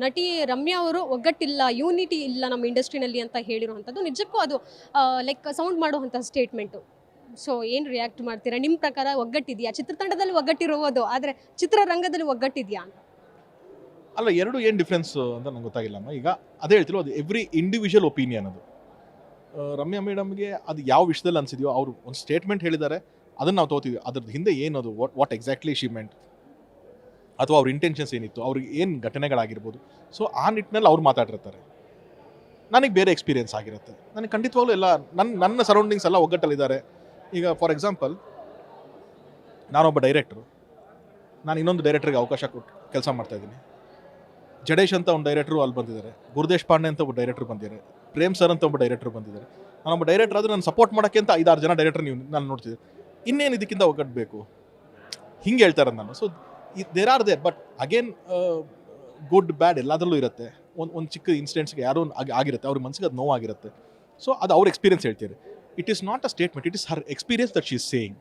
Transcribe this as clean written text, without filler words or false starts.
ನಟಿ ರಮ್ಯಾ ಅವರು ಒಗ್ಗಟ್ಟಿಲ್ಲ, ಯೂನಿಟಿ ಇಲ್ಲ ನಮ್ಮ ಇಂಡಸ್ಟ್ರಿನಲ್ಲಿ ಅಂತ ಹೇಳಿರುವಂಥದ್ದು ನಿಜಕ್ಕೂ ಅದು ಲೈಕ್ ಸೌಂಡ್ ಮಾಡುವಂಥ ಸ್ಟೇಟ್ಮೆಂಟು. ಸೊ ಏನು ರಿಯಾಕ್ಟ್ ಮಾಡ್ತೀರಾ? ನಿಮ್ಮ ಪ್ರಕಾರ ಒಗ್ಗಟ್ಟಿದೆಯಾ? ಚಿತ್ರತಂಡದಲ್ಲಿ ಒಗ್ಗಟ್ಟಿರುವುದು, ಆದರೆ ಚಿತ್ರರಂಗದಲ್ಲಿ ಒಗ್ಗಟ್ಟಿದೆಯಾ ಅಂತ? ಅಲ್ಲ, ಎರಡು ಏನು ಡಿಫ್ರೆನ್ಸ್ ಅಂತ ನಂಗೆ ಗೊತ್ತಾಗಿಲ್ಲಮ್ಮ. ಈಗ ಅದೇ ಹೇಳ್ತಿರೋ, ಅದು ಎವ್ರಿ ಇಂಡಿವಿಜುವಲ್ ಒಪಿನಿಯನ್ ಅದು. ರಮ್ಯಾ ಮೇಡಮ್ಗೆ ಅದು ಯಾವ ವಿಷಯದಲ್ಲಿ ಅನಿಸಿದೆಯೋ, ಅವರು ಒಂದು ಸ್ಟೇಟ್ಮೆಂಟ್ ಹೇಳಿದ್ದಾರೆ, ಅದನ್ನು ನಾವು ತಗೋತೀವಿ. ಅದ್ರದ್ದು ಹಿಂದೆ ಏನದು, ವಾಟ್ ಎಕ್ಸಾಕ್ಟ್ಲಿ ಶಿ ಮೆಂಟ್, ಅಥವಾ ಅವ್ರ ಇಂಟೆನ್ಷನ್ಸ್ ಏನಿತ್ತು, ಅವ್ರಿಗೆ ಏನು ಘಟನೆಗಳಾಗಿರ್ಬೋದು. ಸೊ ಆ ನಿಟ್ಟಿನಲ್ಲಿ ಅವ್ರು ಮಾತಾಡಿರ್ತಾರೆ. ನನಗೆ ಬೇರೆ ಎಕ್ಸ್ಪೀರಿಯನ್ಸ್ ಆಗಿರುತ್ತೆ. ನನಗೆ ಖಂಡಿತವಾಗ್ಲೂ ಎಲ್ಲ ನನ್ನ ಸರೌಂಡಿಂಗ್ಸ್ ಎಲ್ಲ ಒಗ್ಗಟ್ಟಲ್ಲಿದ್ದಾರೆ. ಈಗ ಫಾರ್ ಎಕ್ಸಾಂಪಲ್, ನಾನೊಬ್ಬ ಡೈರೆಕ್ಟ್ರು, ನಾನು ಇನ್ನೊಂದು ಡೈರೆಕ್ಟ್ರಿಗೆ ಅವಕಾಶ ಕೊಟ್ಟು ಕೆಲಸ ಮಾಡ್ತಾಯಿದ್ದೀನಿ. ಜಡೇಶ್ ಅಂತ ಒಂದು ಡೈರೆಕ್ಟ್ರು ಅಲ್ಲಿ ಬಂದಿದ್ದಾರೆ, ಗುರುದೇಶ್ ಪಾಂಡೆ ಅಂತ ಒಬ್ಬ ಡೈರೆಕ್ಟ್ರು ಬಂದಿದ್ದಾರೆ, ಪ್ರೇಮ್ ಸರ್ ಅಂತ ಒಬ್ಬ ಡೈರೆಕ್ಟ್ರು ಬಂದಿದ್ದಾರೆ. ನಾನೊಬ್ಬ ಡೈರೆಕ್ಟರ್ ಆದರೆ ನಾನು ಸಪೋರ್ಟ್ ಮಾಡೋಕ್ಕೆ ಅಂತ 5-6 ಜನ ಡೈರೆಕ್ಟರ್ ನಾನು ನೋಡ್ತಿದ್ದೆ. ಇನ್ನೇನು ಇದಕ್ಕಿಂತ ಒಗ್ಗಟ್ಟಬೇಕು, ಹಿಂಗೆ ಹೇಳ್ತಾರೆ ನಾನು. So there are there, but again good bad ಎಲ್ಲದರಲ್ಲೂ ಇರುತ್ತೆ. ಒಂದು ಚಿಕ್ಕ ಇನ್ಸಿಡೆಂಟ್ಸ್ಗೆ ಯಾರೋ ಆಗಿರುತ್ತೆ, ಅವ್ರ ಮನಸ್ಸಿಗೆ ಅದು ನೋವಾಗಿರುತ್ತೆ. ಸೊ ಅದು ಅವ್ರ ಎಕ್ಸ್ಪೀರಿಯನ್ಸ್ ಹೇಳ್ತೀರಿ. It is not a statement, it is her experience that she is saying.